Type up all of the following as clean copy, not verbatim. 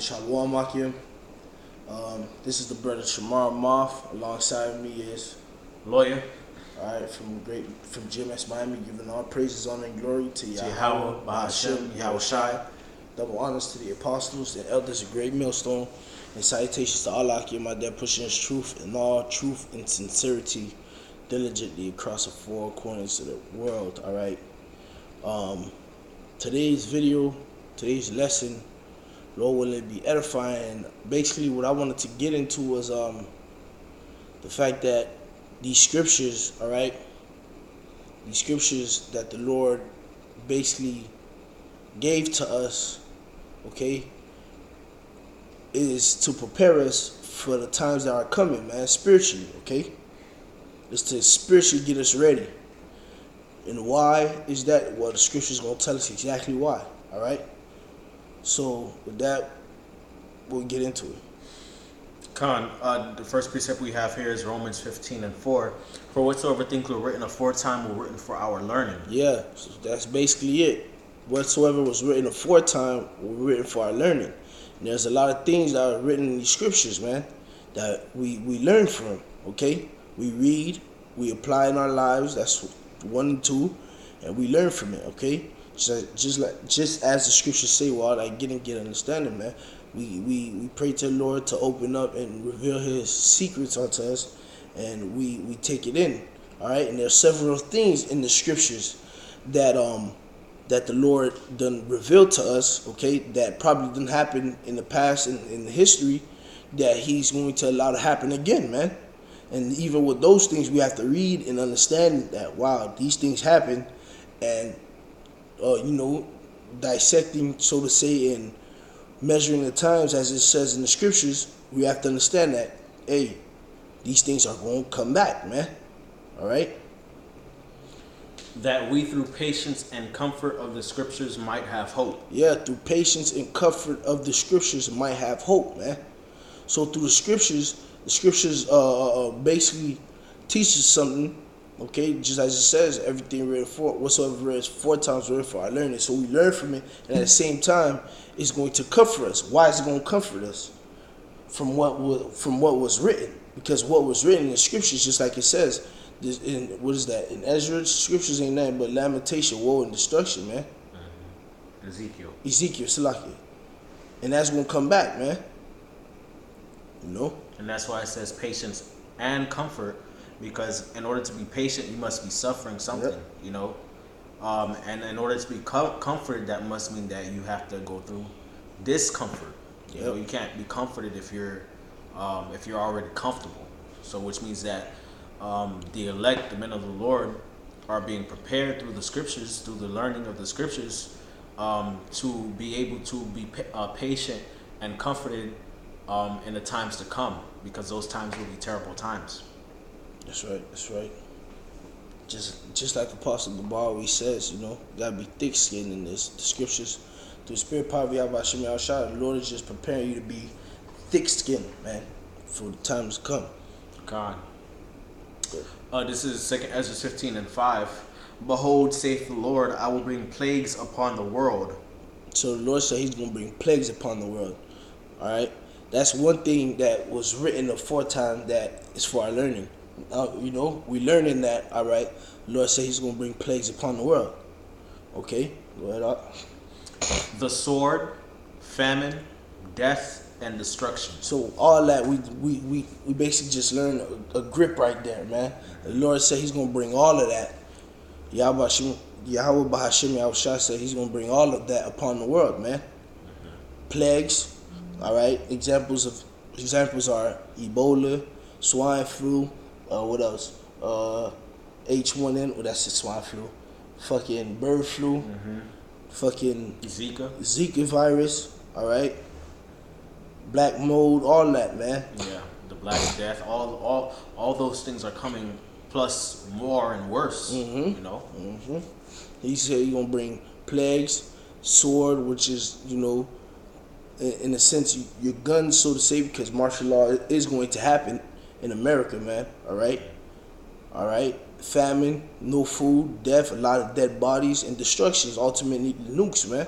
Shalom Akim. This is the brother Shamar Moth. Alongside me is Lawyer. from GMS Miami, giving all praises, honor, and glory to Yahweh, Bahashem, Yahweh Shai. Double honors to the apostles and elders of Great Millstone, and salutations to Allah Akim, my dad, pushing his truth and all truth and sincerity diligently across the four corners of the world. Today's video, today's lesson, Lord will it be edifying. Basically, what I wanted to get into was the fact that these scriptures, these scriptures that the Lord basically gave to us, is to prepare us for the times that are coming, man, spiritually, It's to spiritually get us ready. And why is that? Well, the scripture's going to tell us exactly why, So, with that, we'll get into it. The first precept we have here is Romans 15:4. For whatsoever things were written aforetime were written for our learning. Yeah, so that's basically it. Whatsoever was written aforetime were written for our learning. And there's a lot of things that are written in these scriptures, man, that we learn from, We read, we apply in our lives, that's 1 and 2, and we learn from it, Just as the scriptures say, get understanding, man. We pray to the Lord to open up and reveal His secrets unto us, and we take it in, And there's several things in the scriptures that that the Lord done revealed to us, that probably didn't happen in the past in the history, that He's going to allow to happen again, man. And even with those things, we have to read and understand that these things happen, and dissecting, so to say, and measuring the times as it says in the scriptures, we have to understand that, these things are going to come back, man. That we through patience and comfort of the scriptures might have hope. Yeah, through patience and comfort of the scriptures might have hope, man. So through the scriptures basically teaches something, just as it says, everything written for whatsoever written 4 times written for our learning. So we learn from it, and at the same time, it's going to comfort us. Why is it going to comfort us? From what was written, because what was written in the scriptures, just like it says, in Ezra, scriptures ain't nothing but lamentation, woe, and destruction, man. Ezekiel, Salaki, and that's gonna come back, man. And that's why it says patience and comfort, because in order to be patient, you must be suffering something, and in order to be comforted, that must mean that you have to go through discomfort. You can't be comforted if you're already comfortable. So, which means that the elect, the men of the Lord, are being prepared through the scriptures, through the learning of the scriptures, to be able to be patient and comforted in the times to come, because those times will be terrible times. That's right. Just like Apostle Gabar always says, you gotta be thick-skinned in this. The scriptures, through the Spirit power of Yahweh Shem Yahweh Shai, the Lord is just preparing you to be thick-skinned, man, for the times to come. God. This is 2 Ezra 15:5. Behold, saith the Lord, I will bring plagues upon the world. So the Lord said He's going to bring plagues upon the world. That's one thing that was written aforetime that is for our learning. We learning that, The Lord said He's going to bring plagues upon the world. Okay, go ahead up. The sword, famine, death, and destruction. So all that we basically just learned a grip right there, man. The Lord said He's gonna bring all of that. Yahweh Bahashem Yahweh Shai said He's gonna bring all of that upon the world, man. Plagues, Examples are Ebola, swine flu, what else? H1N, that's the swine flu. Fucking bird flu, fucking Zika virus, black mold, all that, man. Yeah, the Black Death, all those things are coming, plus more and worse. He said He's gonna bring plagues, sword, which is in a sense your guns, so to say, because martial law is going to happen in America, man. Famine, no food, death, a lot of dead bodies, and destructions. Ultimately, the nukes, man.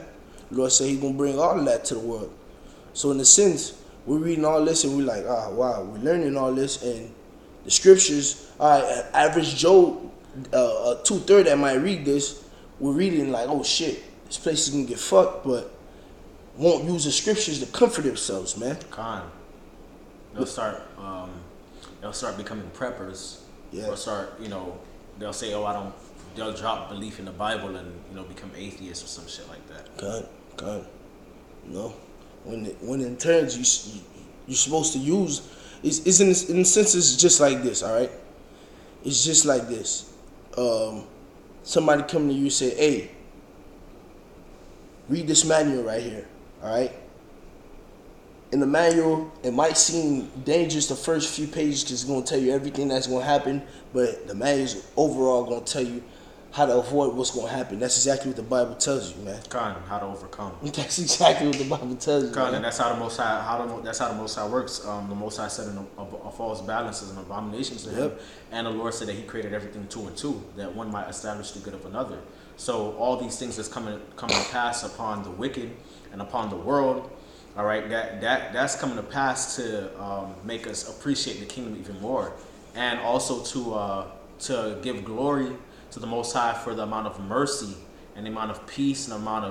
The Lord said He's gonna bring all of that to the world. So in a sense, we're reading all this and we're like, ah, wow, we're learning all this and the scriptures. All right, average Joe, 2/3 that might read this, we're reading like, oh shit, this place is gonna get fucked, but won't use the scriptures to comfort themselves, man. They'll start. They'll start becoming preppers. Yeah. Or start. They'll say, "Oh, I don't." They'll drop belief in the Bible and become atheists or some shit like that. God. No. When in turns you're supposed to use, it's in a sense it's just like this, all right. It's just like this. Somebody come to you and say, "Hey, read this manual right here," all right. In the manual, it might seem dangerous the first few pages because it's going to tell you everything that's going to happen, but the manual's overall going to tell you how to avoid what's going to happen. That's exactly what the Bible tells you, man. How to overcome. That's exactly what the Bible tells you, man. And that's how the Most High. That's how the Most High works. The Most High set a false balance and abominations to him, and the Lord said that He created everything two and two, that one might establish the good of another. So all these things that's coming to pass upon the wicked and upon the world. All right, that's coming to pass to make us appreciate the kingdom even more, and also to give glory to the Most High for the amount of mercy and the amount of peace and the amount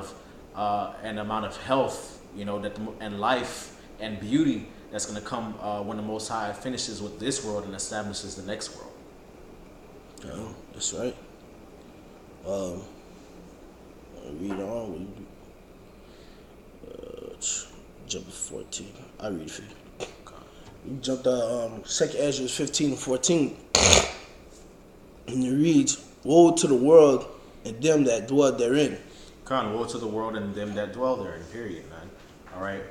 of health, and life and beauty that's going to come when the Most High finishes with this world and establishes the next world. Yeah, that's right. Read on. Jump to 14. I read it for you. You jump to 2nd Ezra 15 and 14. And it reads, "Woe to the world and them that dwell therein." Woe to the world and them that dwell therein, period, man. All right?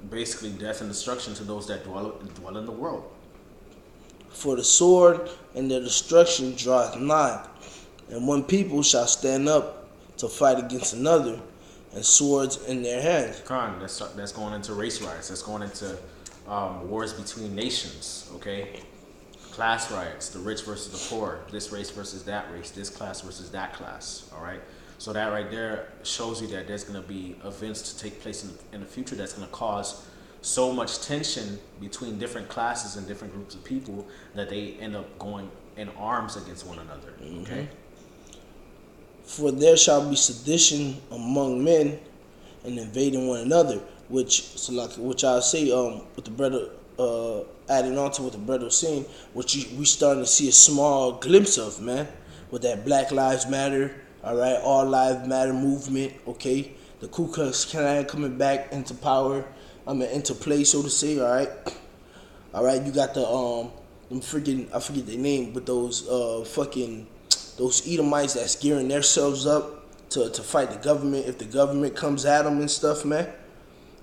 Basically death and destruction to those that dwell in the world. "For the sword and their destruction draweth nigh, and one people shall stand up to fight against another, and swords in their hands." That's going into race riots. That's going into wars between nations. Okay, class riots. The rich versus the poor. This race versus that race. This class versus that class. All right. So that right there shows you that there's going to be events to take place in the future that's going to cause so much tension between different classes and different groups of people that they end up going in arms against one another. Okay. "For there shall be sedition among men, and invading one another," which I'll say, with the brother, adding on to what the brother was saying, which we starting to see a small glimpse of, man, with that Black Lives Matter, all right, All Lives Matter movement, okay, the Ku Klux Klan coming back into power, into play, so to say, all right, you got the them freaking, I forget their name, but those those Edomites that's gearing themselves up to fight the government if the government comes at them and stuff, man.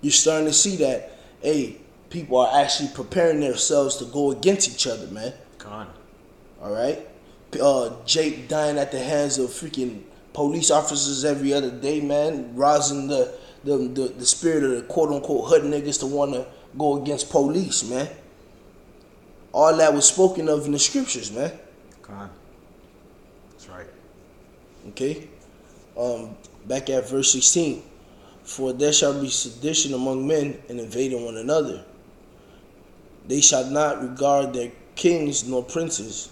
You're starting to see that, hey, people are actually preparing themselves to go against each other, man. All right? Jake dying at the hands of freaking police officers every other day, man, rousing the spirit of the quote-unquote hood niggas to want to go against police, man. All that was spoken of in the scriptures, man. That's right. Okay? Back at verse 16. "For there shall be sedition among men, and invading one another. They shall not regard their kings nor princes,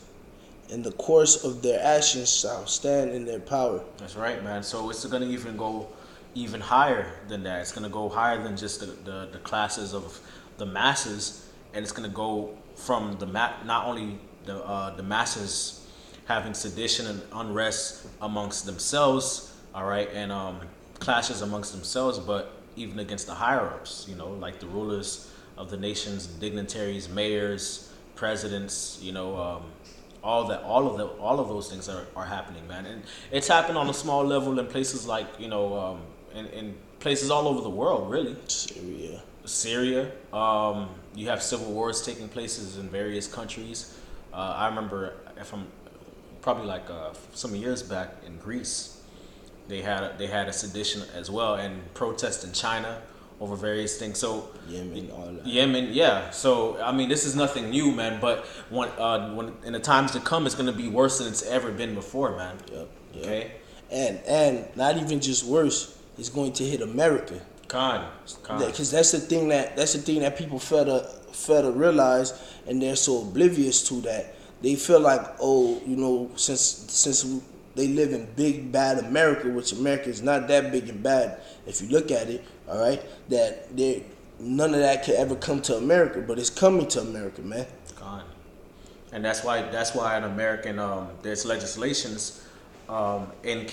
and the course of their actions shall stand in their power." That's right, man. So it's going to even go even higher than that. It's going to go higher than just the classes of the masses, and it's going to go from not only the masses having sedition and unrest amongst themselves, all right, and clashes amongst themselves, but even against the higher ups, like the rulers of the nations, dignitaries, mayors, presidents, all of those things are happening, man. And it's happened on a small level in places like, in places all over the world, really. Syria. You have civil wars taking places in various countries. I remember probably some years back in Greece, they had a sedition as well, and protest in China over various things. So Yemen, all that. Yemen, yeah. So I mean, this is nothing new, man. But when in the times to come, it's gonna be worse than it's ever been before, man. Yep. Okay. And not even just worse, it's going to hit America. Con. Because that's the thing that people fail to realize, and they're so oblivious to that. They feel like, oh, since they live in big bad America, which America is not that big and bad if you look at it. All right, that none of that could ever come to America, but it's coming to America, man. Con. And that's why in American there's legislations. In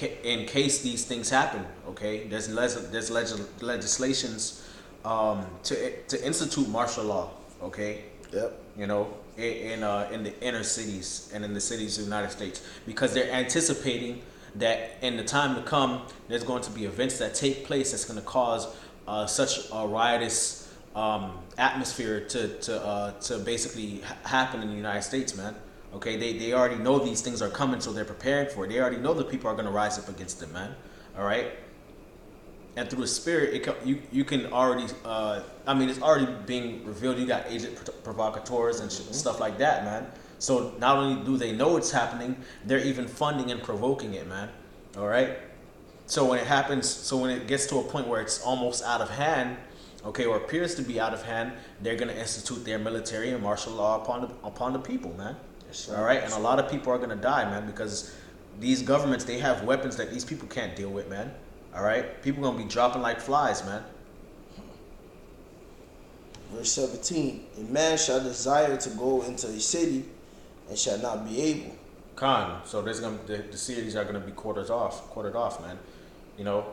case these things happen, okay, there's legislations to institute martial law, okay. Yep. In the inner cities and in the cities of the United States, because they're anticipating that in the time to come, there's going to be events that take place that's going to cause such a riotous atmosphere to basically happen in the United States, man. Okay, they already know these things are coming, so they're preparing for it. They already know the people are going to rise up against them, man. All right, and through the spirit, you can already. It's already being revealed. You got agent provocateurs and stuff like that, man. So not only do they know it's happening, they're even funding and provoking it, man. All right. So when it happens, when it gets to a point where it's almost out of hand, okay, or appears to be out of hand, they're going to institute their military and martial law upon the people, man. All right, and a lot of people are gonna die, man, because these governments, they have weapons that these people can't deal with, man. All right, people gonna be dropping like flies, man. Verse 17: A man shall desire to go into a city, and shall not be able. So there's the cities are gonna be quartered off, man.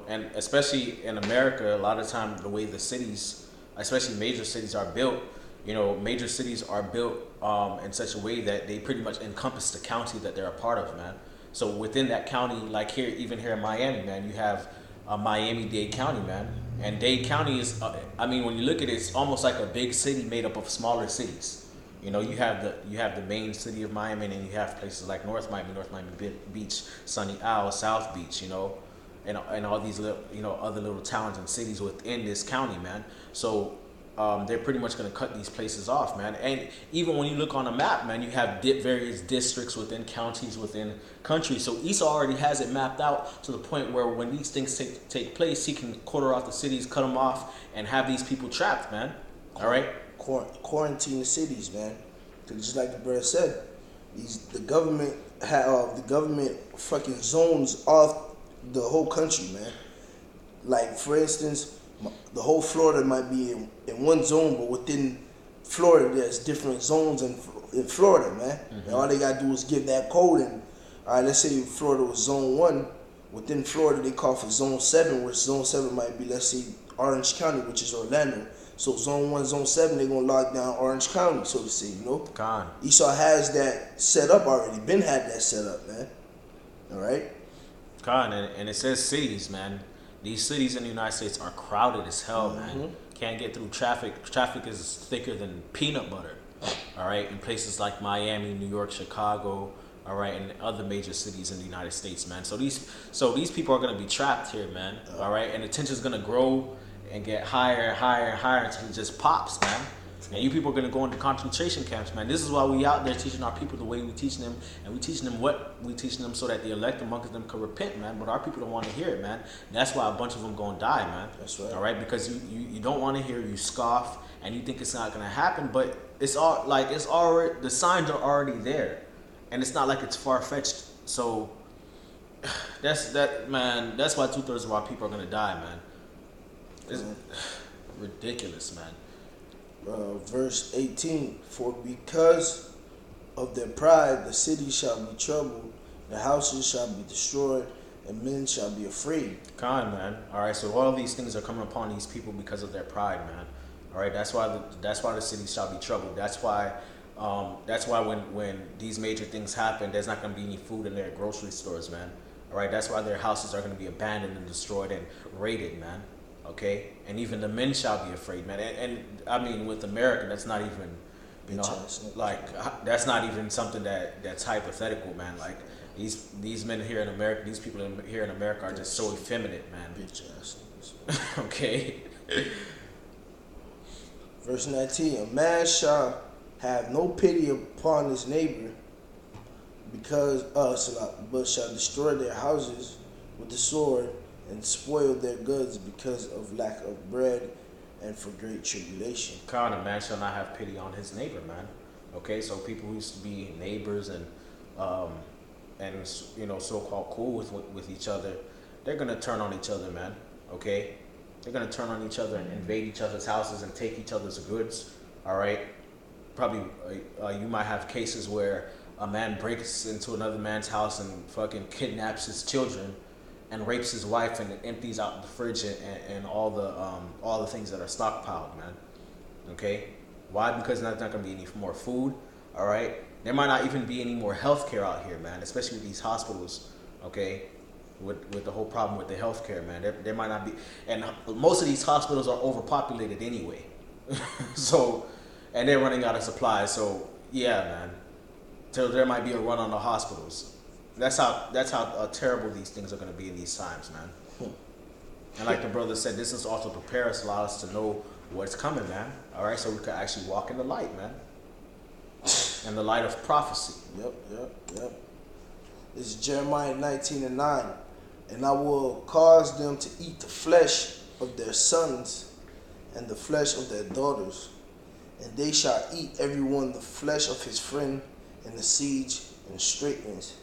And especially in America, a lot of time the way the cities, especially major cities, are built. Major cities are built in such a way that they pretty much encompass the county that they're a part of, man. So within that county, like even here in Miami, man, you have Miami-Dade County, man. And Dade County is, when you look at it, it's almost like a big city made up of smaller cities. You have the main city of Miami, and then you have places like North Miami Beach, Sunny Isle, South Beach, and all these little, other little towns and cities within this county, man. So they're pretty much going to cut these places off, man. And even when you look on a map, man, you have various districts within counties, within countries. So Esau already has it mapped out to the point where when these things take place, he can quarter off the cities, cut them off, and have these people trapped, man. All right? Quarantine the cities, man. Because just like the brother said, the government fucking zones off the whole country, man. Like, for instance, the whole Florida might be in one zone, but within Florida, there's different zones in Florida, man. And all they gotta do is give that code. And all right, let's say Florida was zone 1. Within Florida, they call for zone 7, which zone 7 might be, let's say, Orange County, which is Orlando. So zone 1, zone 7, they're gonna lock down Orange County, so to say, Esau has that set up already. Ben had that set up, man. All right. And it says cities, man. These cities in the United States are crowded as hell, man. Can't get through traffic. Traffic is thicker than peanut butter. All right, in places like Miami, New York, Chicago, all right, and other major cities in the United States, man. So these people are gonna be trapped here, man. All right, and the tension's gonna grow and get higher and higher and higher until it just pops, man. And you people are going to go into concentration camps, man. This is why we out there teaching our people the way we teaching them, and we teaching them what we teaching them so that the elect amongst them can repent, man. But our people don't want to hear it, man. And that's why a bunch of them going to die, man. That's right. All right, because you don't want to hear, you scoff, and you think it's not going to happen, but it's already, the signs are already there, and it's not like it's far-fetched. So that's why 2/3 of our people are going to die, man. It's ridiculous, man. Verse 18, for because of their pride the city shall be troubled, the houses shall be destroyed, and men shall be afraid. Man. All right, so all these things are coming upon these people because of their pride, man. All right, that's why the city shall be troubled. That's why when these major things happen, there's not going to be any food in their grocery stores, man. All right, that's why their houses are going to be abandoned and destroyed and raided, man. Okay, and even the men shall be afraid, man. And I mean, with America, that's not even, that's not even something that's hypothetical, man. Like these men here in America, these people here in America are just so effeminate, man. Bitch ass. Okay. Verse 19: a man shall have no pity upon his neighbor, but shall destroy their houses with the sword, and spoiled their goods because of lack of bread and for great tribulation. God, a man shall not have pity on his neighbor, man. Okay, so people who used to be neighbors um, and so-called cool with each other, they're gonna turn on each other, man. Okay, they're gonna turn on each other and invade each other's houses and take each other's goods. All right, probably you might have cases where a man breaks into another man's house and fucking kidnaps his children and rapes his wife and empties out the fridge and all the things that are stockpiled, man. Okay, why? Because there's not gonna be any more food. All right, there might not even be any more healthcare out here, man. Especially with these hospitals. Okay, with the whole problem with the healthcare, man. There might not be, and most of these hospitals are overpopulated anyway. So, and they're running out of supplies. So yeah, man. So there might be a run on the hospitals. That's how terrible these things are going to be in these times, man. And like the brother said, this is also prepare us, allow us to know what's coming, man. All right, so we can actually walk in the light, man, and the light of prophecy. Yep. It's Jeremiah 19:9. And I will cause them to eat the flesh of their sons and the flesh of their daughters. And they shall eat every one the flesh of his friend and the siege and straightness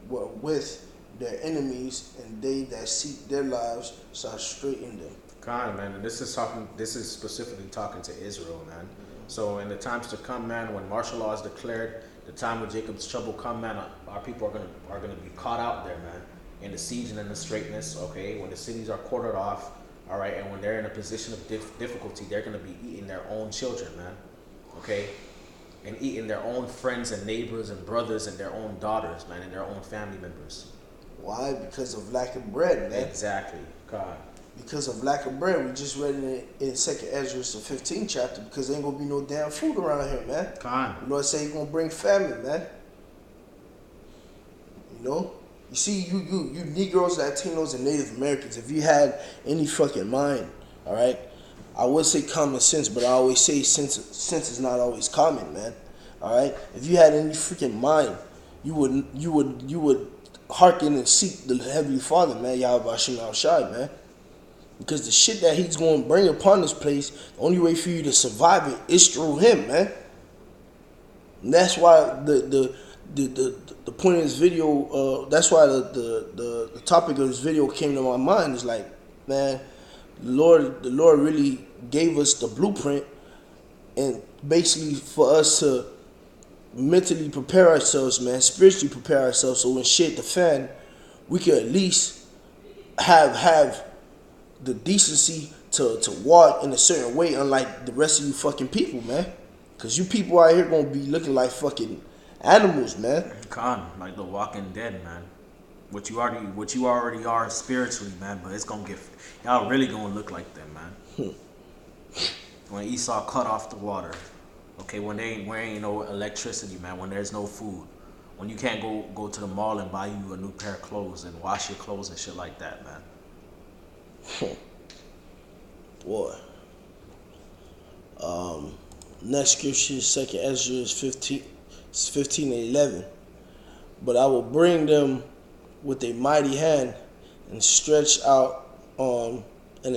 wherewith their enemies, and they that seek their lives shall straighten them. God, man, and this is specifically talking to Israel, man. So in the times to come, man, when martial law is declared, the time when Jacob's trouble come, man, our people are gonna be caught out there, man, in the siege and in the straightness. Okay, when the cities are quartered off, all right, and when they're in a position of difficulty, they're gonna be eating their own children, man. Okay, and eating their own friends and neighbors and brothers and their own daughters, man, and their own family members. Why? Because of lack of bread, man. Exactly, God. Because of lack of bread. We just read in 2nd Ezra, the 15th chapter, because there ain't going to be no damn food around here, man. God. The Lord say he's going to bring famine, man. You know? You see, you Negroes, Latinos, and Native Americans, if you had any fucking mind, all right? I would say common sense, but I always say sense is not always common, man. All right? If you had any freaking mind, you would hearken and seek the Heavenly Father, man, Yahweh Hashem Shai, man. Because the shit that he's going to bring upon this place, the only way for you to survive it is through him, man. And that's why the point of this video, that's why the topic of this video came to my mind is like, man, the Lord really gave us the blueprint, and basically for us to mentally prepare ourselves, man, spiritually prepare ourselves, so when shit the fan, we could at least have the decency to walk in a certain way, unlike the rest of you fucking people, man. Cause you people out here gonna be looking like fucking animals, man. Con, like the Walking Dead, man. What you already are spiritually, man, but it's gonna get y'all really gonna look like them, man. When Esau cut off the water, okay, when there ain't no electricity, man, when there's no food, when you can't go to the mall and buy you a new pair of clothes and wash your clothes and shit like that, man. Boy. Next scripture is 2nd Ezra 15 and 11. But I will bring them with a mighty hand and stretch out arm, and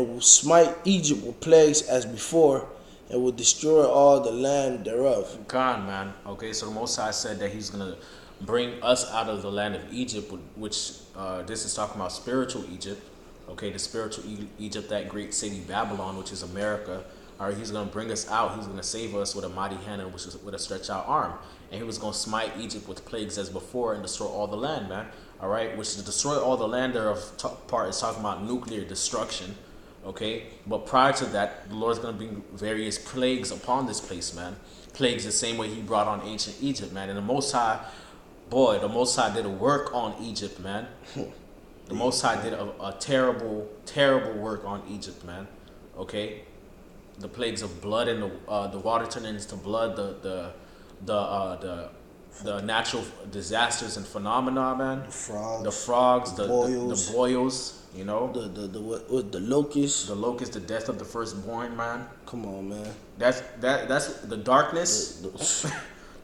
will smite Egypt with plagues as before, and will destroy all the land thereof. God, man. Okay, so the Most High said that he's gonna bring us out of the land of Egypt, which this is talking about spiritual Egypt. Okay, the spiritual Egypt, that great city Babylon, which is America. All right, he's gonna bring us out. He's gonna save us with a mighty hand and with a stretched out arm. And he was gonna smite Egypt with plagues as before and destroy all the land, man. All right, which to destroy all the land thereof part is talking about nuclear destruction. Okay, but prior to that, the Lord's gonna bring various plagues upon this place, man. Plagues the same way he brought on ancient Egypt, man. And the Most High did a work on Egypt, man. The Most High did a terrible, terrible work on Egypt, man. Okay, the plagues of blood and the water turning into blood, the natural disasters and phenomena, man. The frogs, the boils, you know. The locusts. The locusts, the death of the firstborn, man. Come on, man. That's the darkness.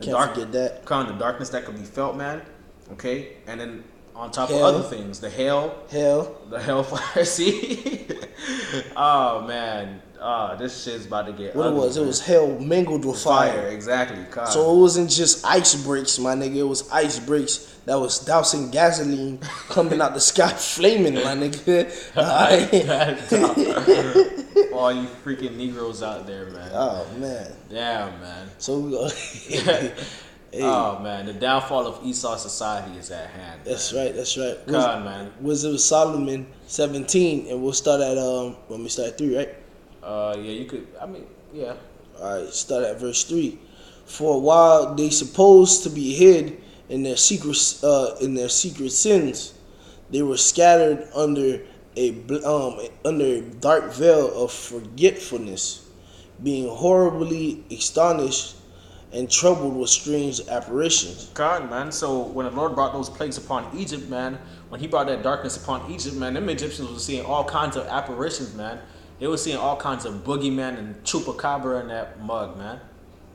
Can't forget that. Kind of darkness that could be felt, man. Okay, and then On top Hell. of other things, the hellfire. See, oh man, this shit's about to get What ugly, it was? man. It was hell mingled with fire. Exactly. God. So it wasn't just ice bricks, my nigga. It was ice bricks that was dousing gasoline coming out the sky, flaming, my nigga. All you freaking Negroes out there, man. Oh man. Damn, man. So we go. Hey. Oh man, the downfall of Esau society is at hand. That's right. That's right. God, man. Wisdom of Solomon 17, and we'll start at when we start at 3, right? Yeah, you could. I mean, yeah. All right, start at verse 3. For a while they supposed to be hid in their secret sins, they were scattered under a dark veil of forgetfulness, being horribly astonished and troubled with strange apparitions. God, man. So when the Lord brought those plagues upon Egypt, man, when he brought that darkness upon Egypt, man, them Egyptians were seeing all kinds of apparitions, man. They were seeing all kinds of boogeyman and chupacabra in that mug, man.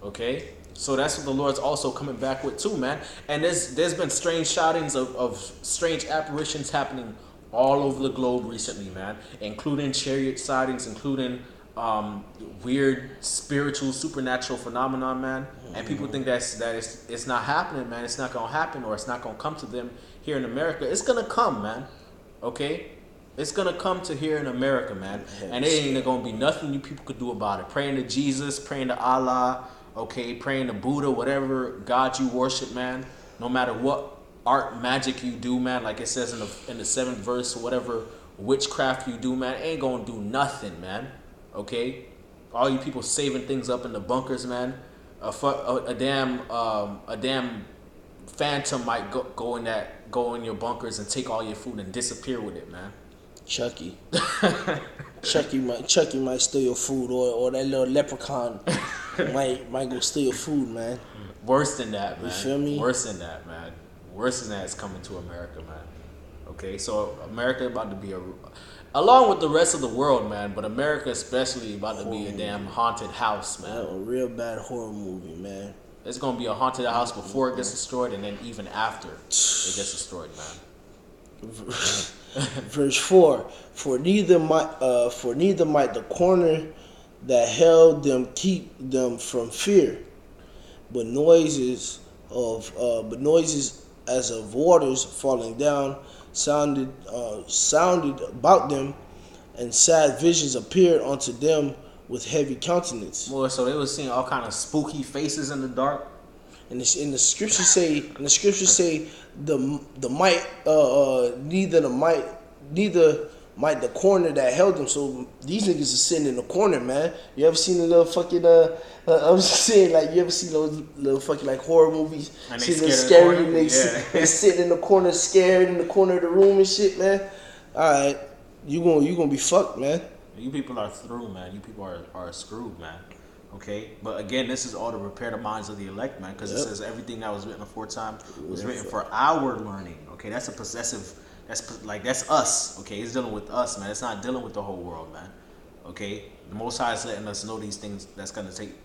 Okay? So that's what the Lord's also coming back with too, man. And there's been strange shoutings of strange apparitions happening all over the globe recently, man. Including chariot sightings, including weird spiritual supernatural phenomenon, man. And people think it's not happening, man. It's not gonna happen, or it's not gonna come to them here in America. It's gonna come, man. Okay? It's gonna come to here in America, man. And it ain't gonna be nothing you people could do about it. Praying to Jesus, praying to Allah, okay, praying to Buddha, whatever God you worship, man. No matter what art magic you do, man, like it says in the 7th verse, or whatever witchcraft you do, man, ain't gonna do nothing, man. Okay? All you people saving things up in the bunkers, man. A damn phantom might go in your bunkers and take all your food and disappear with it, man. Chucky might steal your food, or that little leprechaun might go steal your food, man. Worse than that, man. You feel me? Worse than that, man. Worse than that is coming to America, man. Okay, so America about to be along with the rest of the world, man, but America especially about to be a damn haunted house, man. A real bad horror movie, man. It's gonna be a haunted house before it gets destroyed, and then even after it gets destroyed, man. Verse 4: For neither might the corner that held them keep them from fear, but noises as of waters falling down sounded about them, and sad visions appeared unto them with heavy countenance. Well, so they were seeing all kind of spooky faces in the dark. And in the scriptures say neither might the corner that held them. So these niggas are sitting in the corner, man. You ever seen a little fucking I'm just saying, like, you ever seen those little fucking like horror movies? And see they the scary niggas they sitting in the corner, scared in the corner of the room and shit, man. All right, you gonna be fucked, man. You people are through, man. You people are screwed, man. Okay, but again, this is all to repair the minds of the elect, man, because it says everything that was written aforetime was written for our learning. Okay, that's a possessive. That's us. Okay, it's dealing with us, man. It's not dealing with the whole world, man. Okay, the Most High is letting us know these things that's gonna take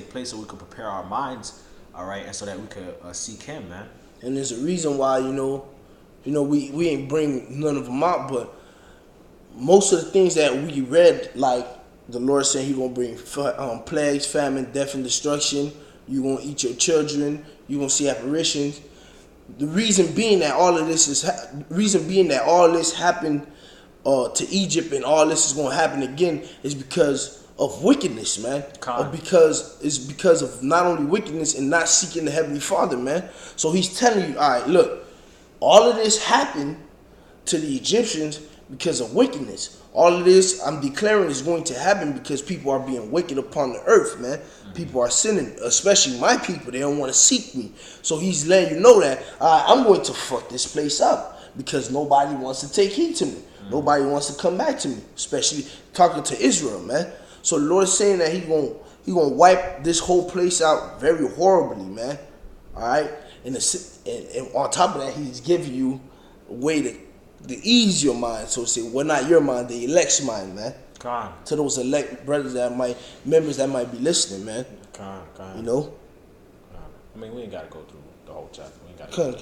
place, so we can prepare our minds, all right, and so that we could seek Him, man. And there's a reason why we ain't bring none of them out, but most of the things that we read, like the Lord said He gonna bring plagues, famine, death, and destruction. You gonna eat your children. You gonna see apparitions. The reason being that all this happened to Egypt, and all this is gonna happen again, is because of wickedness, man. Because of not only wickedness and not seeking the Heavenly Father, man. So He's telling you, all right, look, all of this happened to the Egyptians because of wickedness. All of this I'm declaring is going to happen because people are being wicked upon the earth, man. People are sinning, especially my people. They don't want to seek me. So He's letting you know that I'm going to fuck this place up because nobody wants to take heed to me. Nobody wants to come back to me, especially talking to Israel, man. So the Lord is saying that He gonna wipe this whole place out very horribly, man. All right, and on top of that, He's giving you a way to ease your mind, so to say. Well, not your mind, the elect's mind, man. To those elect brothers members that might be listening, man. You know. I mean, we ain't gotta go through the whole chapter. We ain't gotta. Cut.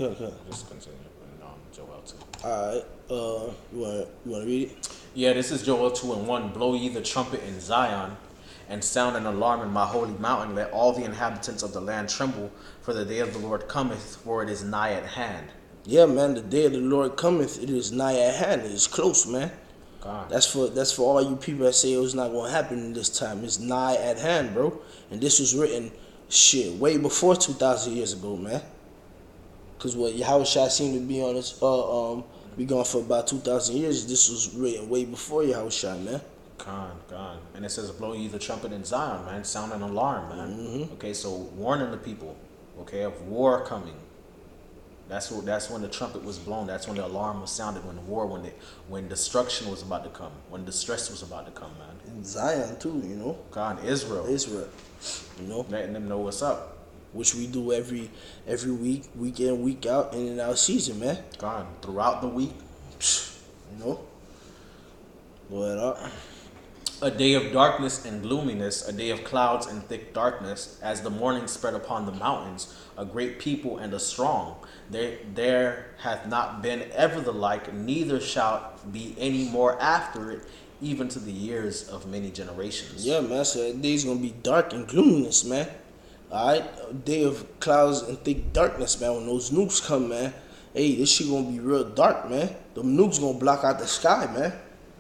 Just continue. And, Joel 2. All right. You wanna read it? Yeah, this is Joel 2:1. Blow ye the trumpet in Zion, and sound an alarm in my holy mountain. Let all the inhabitants of the land tremble, for the day of the Lord cometh, for it is nigh at hand. Yeah, man. The day of the Lord cometh. It is nigh at hand. It is close, man. God. That's for all you people that say it was not gonna happen in this time. It's nigh at hand, bro. And this was written shit way before 2,000 years ago, man. Cause what Yahushua seemed to be on this be gone for about 2,000 years. This was written way before Yahushua, man. God. And it says, blow ye the trumpet in Zion, man. Sound an alarm, man. Okay, so warning the people, okay, of war coming. That's when the trumpet was blown. That's when the alarm was sounded. When destruction was about to come. When distress was about to come, man. In Zion too, you know. God, Israel, you know, letting them know what's up. which we do every week in, week out, in and out season, man. God, throughout the week. You know. Go ahead up. A day of darkness and gloominess, a day of clouds and thick darkness, as the morning spread upon the mountains, a great people and a strong. There hath not been ever the like, neither shall be any more after it, even to the years of many generations. Yeah, man. So that day's gonna be dark and gloominess, man. All right, a day of clouds and thick darkness, man. When those nukes come, man, hey, this shit gonna be real dark, man. Them nukes gonna block out the sky, man.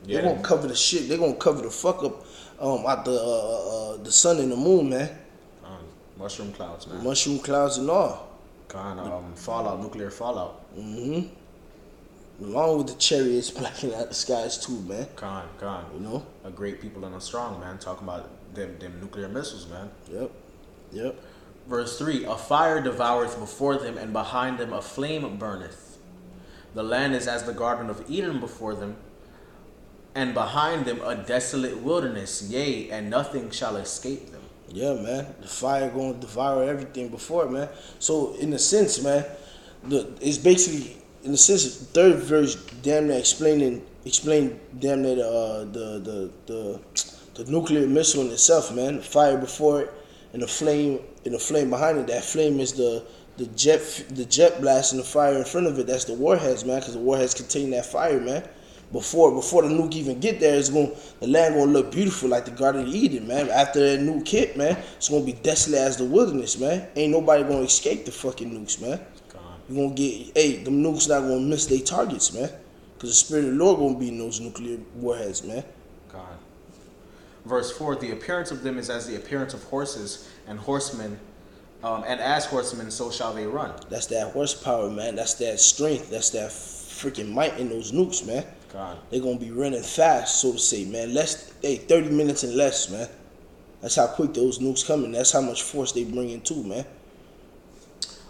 Yeah. They gonna cover the shit. They gonna cover the fuck up out the sun and the moon, man. Mushroom clouds, man. Mushroom clouds and all. Fallout, nuclear fallout. Along with the chariots blacking out the skies too, man. You know. A great people and a strong, man. Talking about them nuclear missiles, man. Yep. Verse 3, a fire devoureth before them, and behind them a flame burneth. The land is as the garden of Eden before them, and behind them a desolate wilderness, yea, and nothing shall escape them. Yeah, man. The fire gonna devour everything before it, man. So in a sense, man, it's basically, in a sense, the third verse damn near explain damn near the nuclear missile in itself, man. The fire before it and the flame behind it. That flame is the jet blast and the fire in front of it. That's the warheads, man, because the warheads contain that fire, man. Before the nuke even get there, the land gonna look beautiful like the Garden of Eden, man. After that nuke hit, man, it's gonna be desolate as the wilderness, man. Ain't nobody gonna escape the fucking nukes, man. You gonna get, them nukes not gonna miss their targets, man. Cause the Spirit of the Lord gonna be in those nuclear warheads, man. God. Verse 4, the appearance of them is as the appearance of horses and horsemen, and as horsemen so shall they run. That's that horsepower, man. That's that strength. That's that freaking might in those nukes, man. God. They're gonna be running fast, so to say, man. 30 minutes and less, man. That's how quick those nukes coming. That's how much force they bring in too, man.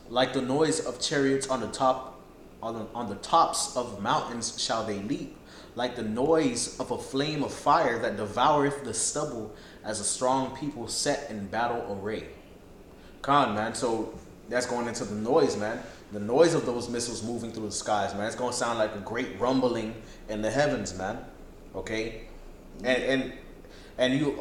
Like the noise of chariots on the tops of mountains shall they leap. Like the noise of a flame of fire that devoureth the stubble, as a strong people set in battle array. Man. So that's going into the noise, man. The noise of those missiles moving through the skies, man. It's going to sound like a great rumbling in the heavens, man. Okay? And you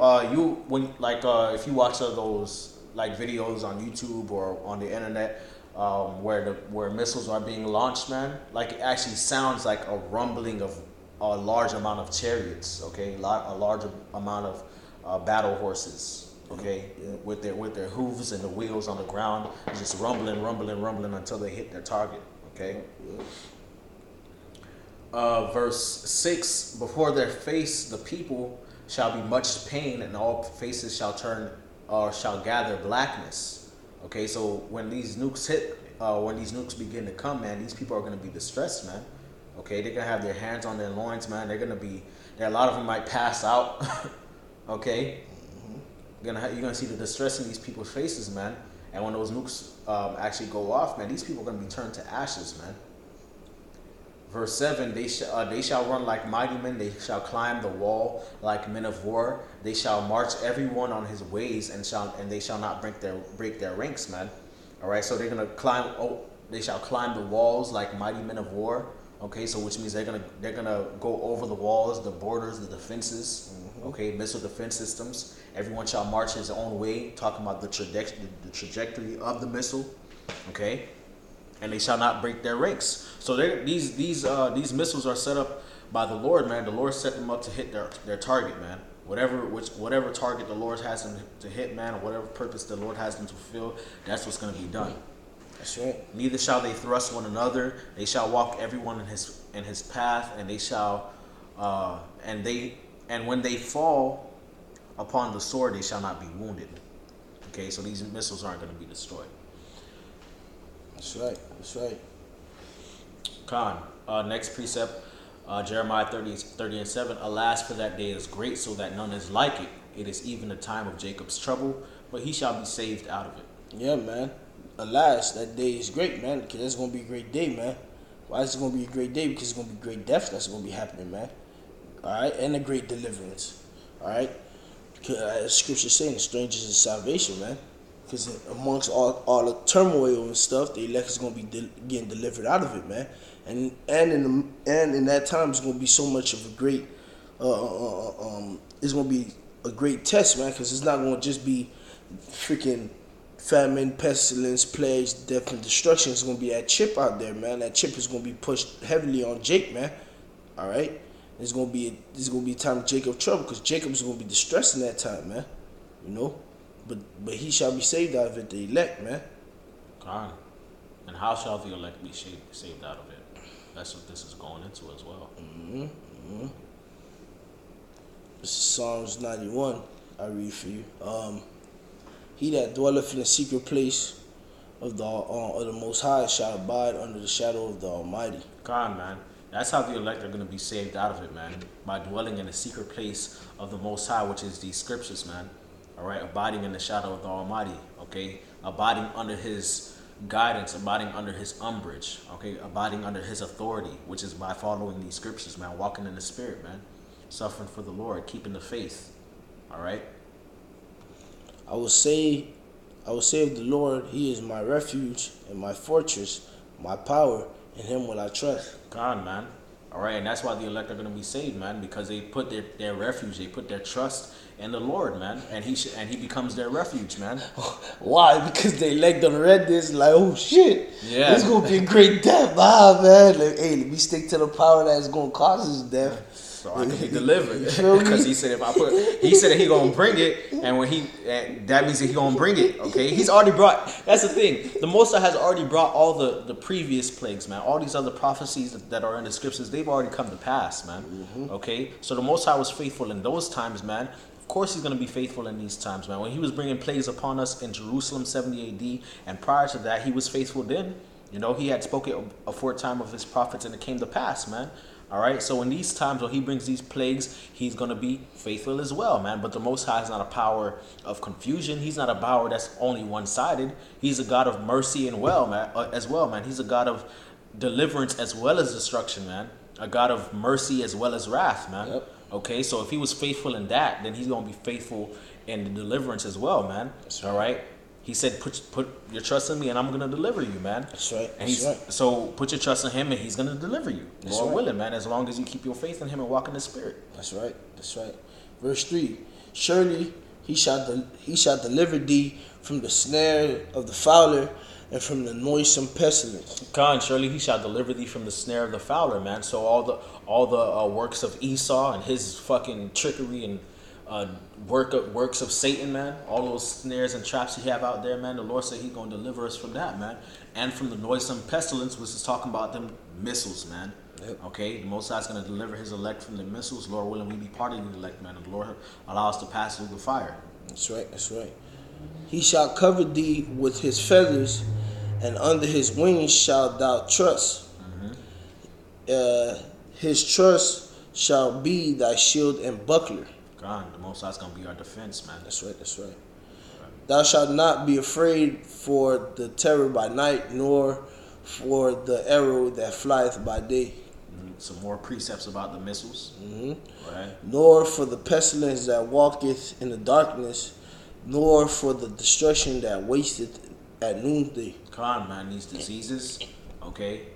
when if you watch those like videos on YouTube or on the internet where missiles are being launched, man, like it actually sounds like a rumbling of a large amount of chariots, okay? A large amount of battle horses. Okay, with their hooves and the wheels on the ground, just rumbling until they hit their target. Okay. Verse 6: before their face the people shall be much pain, and all faces shall turn or shall gather blackness. Okay, so when these nukes hit, when these nukes begin to come, man, these people are going to be distressed, man. Okay, they're gonna have their hands on their loins, man. A lot of them might pass out. Okay. You're gonna see the distress in these people's faces, man. And when those nukes actually go off, man, these people are gonna be turned to ashes, man. Verse 7: they shall run like mighty men. They shall climb the wall like men of war. They shall march everyone on his ways, and they shall not break their ranks, man. All right, so they're gonna climb. They shall climb the walls like mighty men of war. Okay, so which means they're gonna go over the walls, the borders, the defenses. Okay, missile defense systems. Everyone shall march his own way, talking about the trajectory of the missile. Okay, and they shall not break their ranks. So these missiles are set up by the Lord, man. The Lord set them up to hit their target, man. Whatever target the Lord has them to hit, man, or whatever purpose the Lord has them to fulfill, that's what's going to be done. That's right. Neither shall they thrust one another. They shall walk everyone in his path, and they shall and when they fall upon the sword, they shall not be wounded. Okay, so these missiles aren't going to be destroyed. That's right. That's right. Khan. Next precept, Jeremiah 30:7. Alas, for that day is great, so that none is like it. It is even a time of Jacob's trouble, but he shall be saved out of it. Yeah, man. Alas, that day is great, man, because it's going to be a great day, man. Why is it going to be a great day? Because it's going to be great death that's going to be happening, man. All right? And a great deliverance. All right? Because Scripture saying the strangers is salvation, man. Because amongst all the turmoil and stuff, the elect is going to be getting delivered out of it, man. And in that time, it's going to be so much of a great, it's going to be a great test, man, because it's not going to just be freaking famine, pestilence, plagues, death, and destruction. It's going to be that chip out there, man. That chip is going to be pushed heavily on Jake, man. All right? There's going to be a time of Jacob trouble, because Jacob is going to be distressed in that time, man. You know? But he shall be saved out of it, the elect, man. God. And how shall the elect be saved out of it? That's what this is going into as well. This is Psalms 91. I read for you. He that dwelleth in the secret place of the Most High shall abide under the shadow of the Almighty. God, man. That's how the elect are going to be saved out of it, man. By dwelling in the secret place of the Most High, which is these scriptures, man. All right, abiding in the shadow of the Almighty, okay? Abiding under his guidance, abiding under his umbrage, okay? Abiding under his authority, which is by following these scriptures, man. Walking in the Spirit, man. Suffering for the Lord, keeping the faith, all right? I will say of the Lord, he is my refuge and my fortress, my power, in him will I trust. God, man. All right, and that's why the elect are going to be saved, man, because they put their refuge, they put their trust in the Lord, man, and he becomes their refuge, man. Why? Because the elect done read this, like, oh shit, yeah, it's gonna be a great death, man. Like, hey, let me stick to the power that's gonna cause this death. So I can be delivered, because he said he said that he gonna bring it, and that means that he gonna bring it. Okay, he's already brought. That's the thing. The Most High has already brought all the previous plagues, man. All these other prophecies that are in the scriptures, they've already come to pass, man. Okay, so the Most High was faithful in those times, man. Of course, he's gonna be faithful in these times, man. When he was bringing plagues upon us in Jerusalem, 70 A.D., and prior to that, he was faithful then. You know, he had spoken aforetime of his prophets, and it came to pass, man. All right, so in these times when he brings these plagues, he's going to be faithful as well, man. But the Most High is not a power of confusion. He's not a power that's only one-sided. He's a God of mercy and as well, man. He's a God of deliverance as well as destruction, man. A God of mercy as well as wrath, man. Yep. Okay, so if he was faithful in that, then he's going to be faithful in the deliverance as well, man. That's right. All right. He said, put your trust in me and I'm going to deliver you, man. That's right. And so put your trust in him and he's going to deliver you. That's Lord right. willing, man, as long as you keep your faith in him and walk in the Spirit. That's right. That's right. Verse 3. Surely he shall deliver thee from the snare of the fowler and from the noisome pestilence. God, surely he shall deliver thee from the snare of the fowler, man. So all the works of Esau and his fucking trickery and works of Satan, man, all those snares and traps he have out there, man, the Lord said he's going to deliver us from that, man, and from the noisome pestilence, which is talking about them missiles, man. Yep. Okay, the Most High is going to deliver his elect from the missiles. Lord willing, we be part of the elect, man, and the Lord allow us to pass through the fire. That's right. That's right. He shall cover thee with his feathers, and under his wings shalt thou trust. His trust shall be thy shield and buckler. God, the Most High is going to be our defense, man. That's right. That's right. Thou shalt not be afraid for the terror by night, nor for the arrow that flieth by day. Some more precepts about the missiles. Right. Nor for the pestilence that walketh in the darkness, nor for the destruction that wasteth at noonday. Come on, man. These diseases, okay,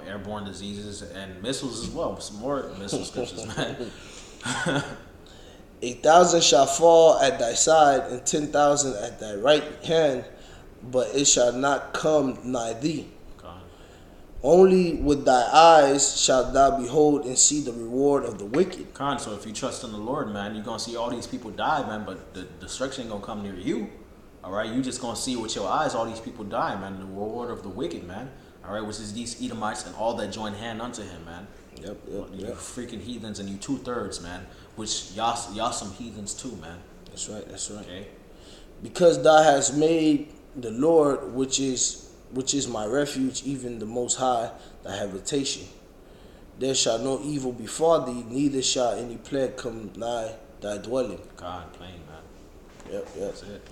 airborne diseases and missiles as well. Some more missile scriptures, man. 1,000 shall fall at thy side, and 10,000 at thy right hand, but it shall not come nigh thee. Only with thy eyes shalt thou behold and see the reward of the wicked. So if you trust in the Lord, man, you're gonna see all these people die, man, but the destruction ain't gonna come near you. All right, you just gonna see with your eyes all these people die, man. The reward of the wicked, man. All right, which is these Edomites and all that join hand unto him, man. You freaking heathens, and you 2/3, man. Which y'all some heathens too, man. That's right. Okay. Because thou hast made the Lord, which is my refuge, even the Most High, thy habitation. There shall no evil befall thee, neither shall any plague come nigh thy dwelling. God, plain, man. Yep. That's it.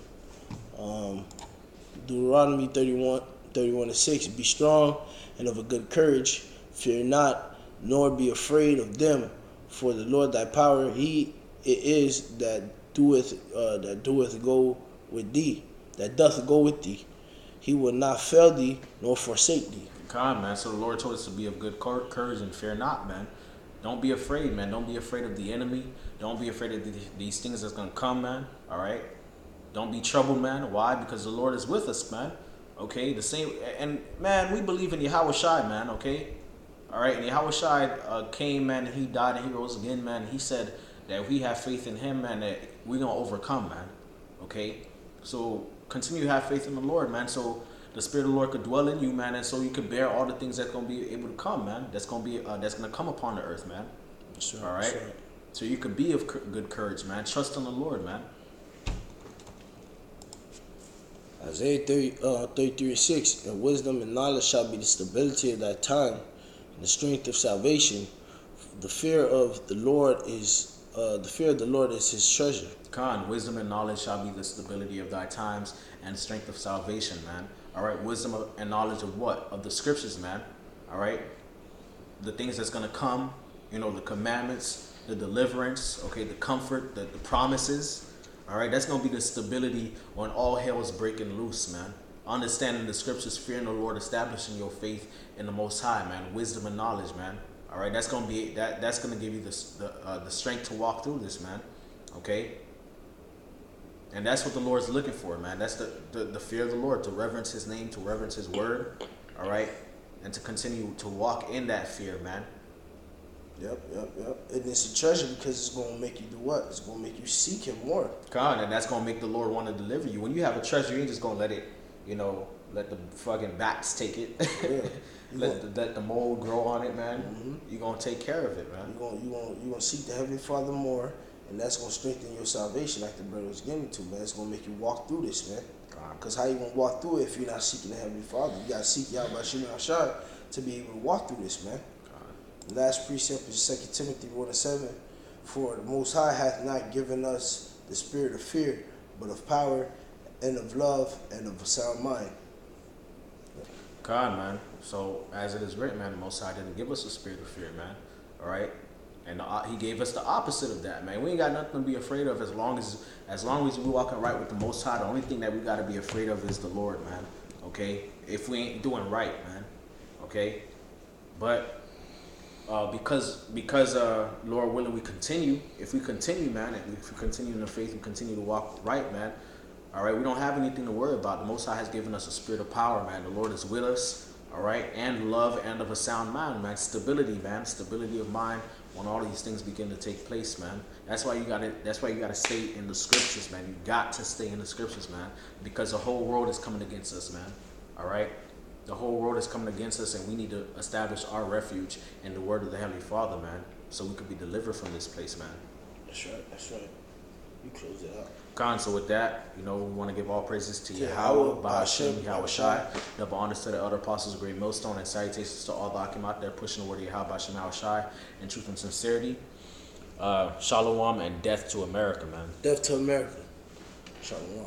Deuteronomy 31:6. Be strong and of a good courage. Fear not, nor be afraid of them. For the Lord thy power, He it is that doth go with thee. That doth go with thee. He will not fail thee, nor forsake thee. God, man. So the Lord told us to be of good courage and fear not, man. Don't be afraid, man. Don't be afraid of the enemy. Don't be afraid of these things that's going to come, man. All right? Don't be troubled, man. Why? Because the Lord is with us, man. Okay? The same. And, man, we believe in Yahweh Shai, man. Okay? All right? And Yahweh Shai came, man, and He died and He rose again, man. He said that if we have faith in Him, man, that we're going to overcome, man. Okay? So continue to have faith in the Lord, man. So the Spirit of the Lord could dwell in you, man, and so you could bear all the things that's gonna be able to come, man. That's gonna come upon the earth, man. That's right, all right. that's right. So you could be of good courage, man. Trust in the Lord, man. Isaiah 33:6. And wisdom and knowledge shall be the stability of thy time, and the strength of salvation. The fear of the Lord is His treasure. Wisdom and knowledge shall be the stability of thy times and strength of salvation, man. All right, wisdom and knowledge of what? Of the scriptures, man. All right, the things that's gonna come, the commandments, the deliverance, okay, the comfort, the promises. All right, that's gonna be the stability when all hell is breaking loose, man. Understanding the scriptures, fearing the Lord, establishing your faith in the Most High, man. Wisdom and knowledge, man. All right, that's gonna give you the strength to walk through this, man. Okay. And that's what the Lord's looking for, man. That's the fear of the Lord, to reverence His name, to reverence His word, all right? And to continue to walk in that fear, man. Yep. And it's a treasure because it's going to make you do what? It's going to make you seek Him more. And that's going to make the Lord want to deliver you. When you have a treasure, you ain't just going to let it, let the fucking bats take it. Yeah. let the mold grow on it, man. Mm-hmm. You're going to take care of it, man. You're going to seek the Heavenly Father more. And that's going to strengthen your salvation, like the brother was getting to, man. It's going to make you walk through this, man. Because how you going to walk through it if you're not seeking the Heavenly Father? You got to seek Yahweh Shem Shai to be able to walk through this, man. The last precept is 2 Timothy 1:7. For the Most High hath not given us the spirit of fear, but of power and of love and of a sound mind. Man. So, as it is written, man, the Most High didn't give us a spirit of fear, man. All right? And He gave us the opposite of that, man. We ain't got nothing to be afraid of as long as we walking right with the Most High. The only thing that we got to be afraid of is the Lord, man. Okay? If we ain't doing right, man. Okay? But because Lord willing, we continue. If we continue, man, and if we continue in the faith, we continue to walk right, man. All right? We don't have anything to worry about. The Most High has given us a spirit of power, man. The Lord is with us. All right? And love and of a sound mind, man. Stability, man. Stability of mind. When all these things begin to take place, man. That's why you gotta stay in the scriptures, man. You got to stay in the scriptures, man. Because the whole world is coming against us, man. All right? The whole world is coming against us, and we need to establish our refuge in the word of the Heavenly Father, man. So we could be delivered from this place, man. That's right. You close it out. So with that, we want to give all praises to Yahweh, Ba'ashem, Yahweh Shai. Double honors to the elder apostles of Great Millstone, and salutations to all the Akim out there pushing the word of Yahweh, Ba'ashem, Yahweh Shai in truth and sincerity. Shalom and death to America, man. Death to America. Shalom.